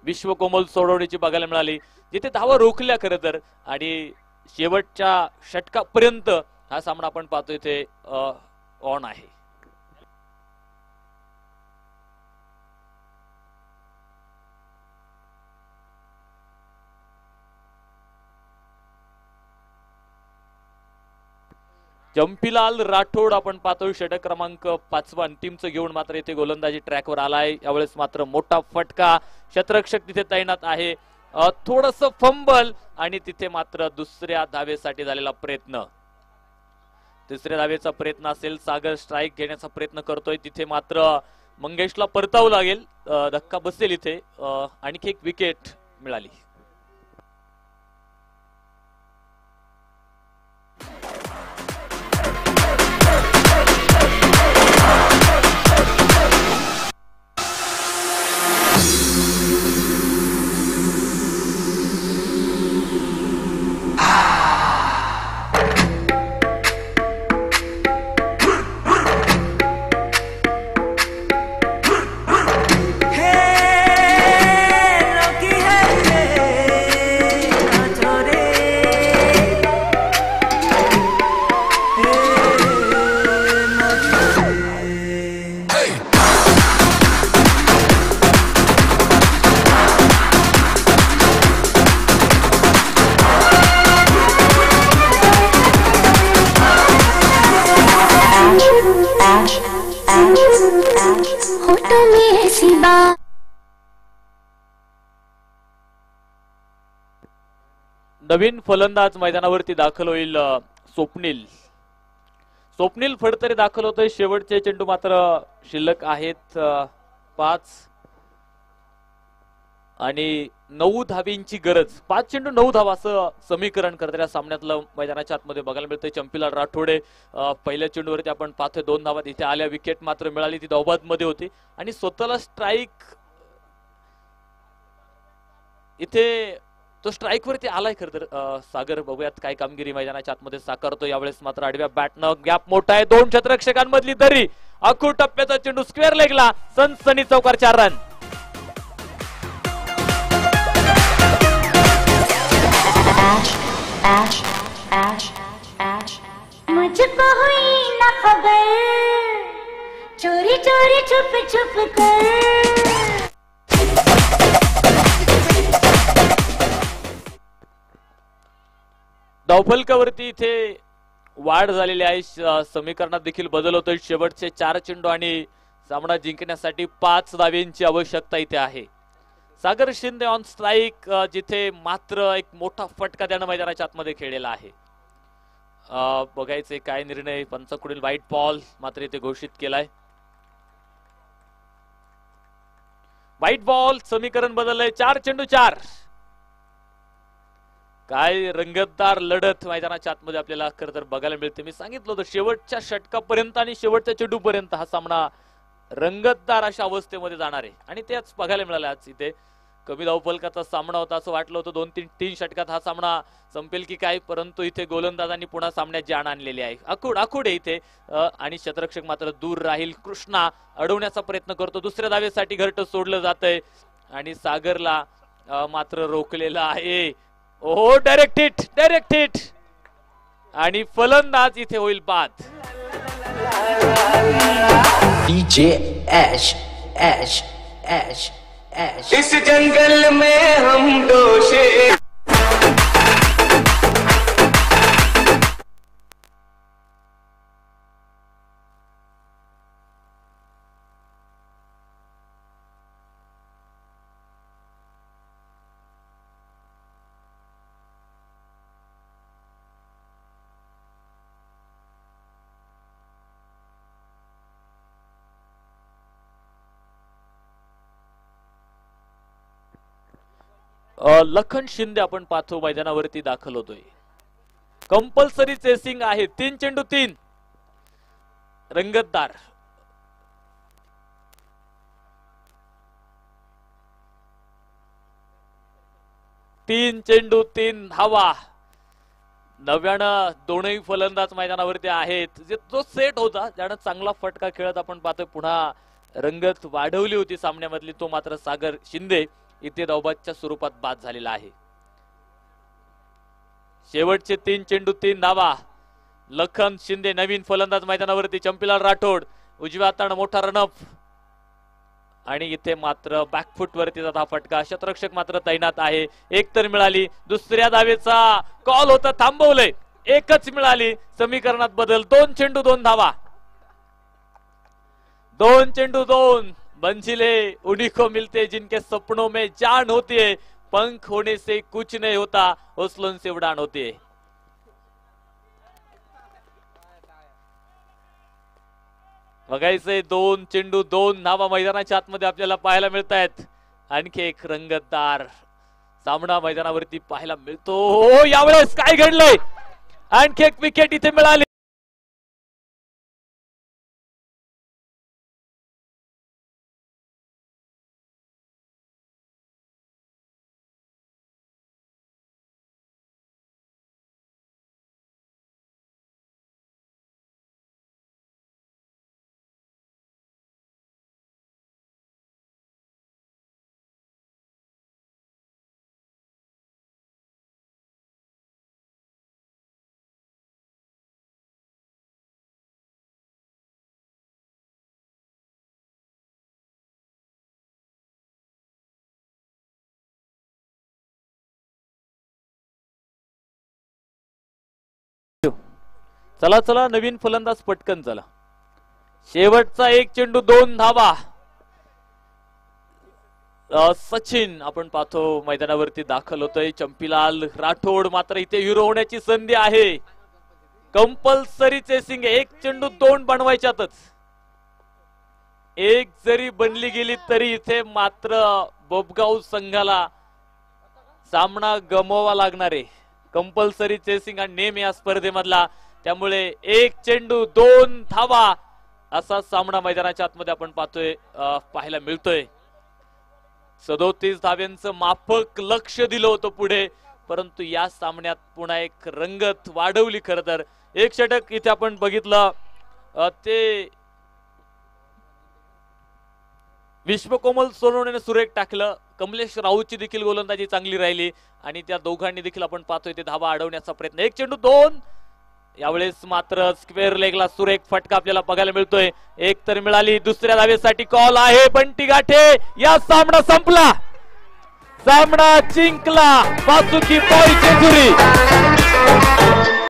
विश्वकोमल सोडवण्याची बघायला मिळाली, जिथे धावा रोखल्या खरं तर, आणि शेवटच्या षटकापर्यंत हा सामना आपण पाहतो इथे ऑन आहे. जंपीलाल राठोड आपण पाहतोय षटक क्रमांक 5 अंतिमचं घेऊन मात्र इथे गोलंदाजी ट्रॅकवर आलाय. यावेळेस मात्र मोठा फटका, क्षेत्ररक्षक तिथे तैनात आहे, थोडस फंबल आणि तिथे मात्र दुसऱ्या धावेसाठी झालेला प्रयत्न, तिसऱ्या धावेचा प्रयत्न असेल. सागर स्ट्राईक घेण्याचा प्रयत्न करतोय, तिथे मात्र मंगेशला परतावं लागेल, धक्का बसेल इथे. आणखी एक विकेट मिळाली. नवीन फलंदाज मैदानावरती दाखल होईल. स्वप्नील फडतरे दाखल होतोय. शेवटचे चेंडू मात्र शिल्लक आहेत 5 आणि 9 धावींची गरज. 5 चेंडू 9 धावा असं समीकरण करणाऱ्या सामन्यातलं मैदानाच्या आतमध्ये बघायला मिळतंय. चंपीलाल राठोडे पहिल्या चेंडूवरती आपण पाहतोय 2 धावा इथे आल्या. विकेट मात्र मिळाली, ती धावबाद मध्ये होती आणि स्वतःला स्ट्राईक, इथे तो स्ट्राईक वरती आलाय खरं तर. सागर बघूयात काय कामगिरी मैदानाच्या आतमध्ये साकारतो. यावेळेस मात्र आडव्या बॅटनं गॅप मोठा आहे, 2 क्षेत्ररक्षकांमधली दरी, अखूट टप्प्याचा चेंडू स्क्वेअर लेगला, सनसनी चौकार 4 रन. मुझको हुई न खबर, चोरी चोरी छुप छुप कर. धावफलकावरती इथे वाढ झालेली आहे. समीकरणात देखील बदल होतोय. शेवटचे 4 चेंडू आणि सामना जिंकण्यासाठी 5 धावेंची आवश्यकता इथे आहे. सागर शिंदे ऑन स्ट्राईक, जिथे मात्र एक मोठा फटका त्यानं मैदानाच्या आतमध्ये खेळलेला आहे. बघायचे काय निर्णय. पंचाकडील व्हाईट बॉल मात्र इथे घोषित केलाय. व्हाईट बॉल, समीकरण बदललंय. 4 चेंडू 4. काय रंगतदार लढत मैदानाच्या आतमध्ये आपल्याला खरं तर बघायला मिळते. मी सांगितलं होतं शेवटच्या षटकापर्यंत आणि शेवटच्या चेंडूपर्यंत हा सामना रंगतदार अशा अवस्थेमध्ये जाणार आहे आणि तेच बघायला मिळालं. आज इथे कमी धावफलकाचा सामना होता असं वाटलं होतं. 2-3 षटकात हा सामना संपेल की काय, परंतु इथे गोलंदाजांनी पुन्हा सामन्यात जान आणलेली आहे. आखूड आहे इथे आणि क्षेत्ररक्षक मात्र दूर राहील. कृष्णा अडवण्याचा प्रयत्न करतो, दुसऱ्या धावेसाठी घरटं सोडलं जातंय आणि सागरला मात्र रोखलेलं आहे. ओहो, डायरेक्ट हिट आणि फलंदाज इथे होईल बाद. डीजे ऐश ऐश ऐश ऐश. इस जंगल में हम दोषी. लखन शिंदे आपण पाहतो मैदानावरती दाखल होतोय. कंपल्सरी चेसिंग आहे. 3 चेंडू 3. रंगतदार. तीन चेंडू 3 धावा. नव्यानं दोनही फलंदाज मैदानावरती आहेत. जो सेट होता त्यानं चांगला फटका खेळत आपण पाहतोय पुन्हा रंगत वाढवली होती सामन्यामधली, तो मात्र सागर शिंदे इथे धावबादच्या स्वरूपात बाद झालेला आहे. शेवटचे 3 चेंडू 3 धावा. लखन शिंदे नवीन फलंदाज मैदानावरती. चंपीलाल राठोड उजव्या हाताने मोठा रनअप आणि इथे मात्र बॅकफुट वरती जाता फटका. शतरक्षक मात्र तैनात आहे. एक तर मिळाली. दुसऱ्या धावेचा कॉल होता, थांबवलंय. एकच मिळाली. समीकरणात बदल. 2 चेंडू 2 धावा. 2 चेंडू 2. मंजिले उन्हीं को मिलते जिनके सपनों में जान होती है. पंख होने से कुछ नहीं होता, हौसलों से उड़ान होती है. बघायचंय 2 चेंडू 2 धावा मैदानाच्या आतमध्ये आपल्याला पाहायला मिळत आहेत. आणखी एक रंगतदार सामना मैदानावरती पाहायला मिळतो. यावेळेस काय घडलंय? आणखी एक विकेट इथे मिळाली. चला चला नवीन फलंदाज पटकन चला. शेवटचा 1 चेंडू 2 धावा. सचिन आपण पाहतो मैदानावरती दाखल होतोय. चंपीलाल राठोड मात्र इथे हिरो होण्याची संधी आहे. Compulsory chasing. 1 चेंडू 2 बनवायच्यातच. 1 जरी बनली गेली तरी इथे मात्र बोबगाव संघाला सामना गमवावा लागणार आहे. कंपल्सरी चेसिंग हा नेम या स्पर्धेमधला. त्यामुळे 1 चेंडू 2 धावा असा सामना मैदानाच्या आतमध्ये आपण पाहतोय, पाहायला मिळतोय. 37 धाव्यांचं माफक लक्ष दिलं होतं पुढे, परंतु या सामन्यात पुन्हा एक रंगत वाढवली. खरं तर एक षटक इथे आपण बघितलं ते विश्वकोमल सोनवणेने सुरेख टाकलं. कमलेश राऊतची देखील गोलंदाजी चांगली राहिली आणि त्या दोघांनी देखील आपण पाहतोय ते धावा अडवण्याचा प्रयत्न. 1 चेंडू 2. यावेळेस मात्र स्क्वेअर लेगला सुरेख फटका आपल्याला बघायला मिळतोय. 1 तर मिळाली. दुसऱ्या धावेसाठी कॉल आहे. बंटी गाठे. या सामना संपला. सामना जिंकला वासुकी बॉय जेजुरी.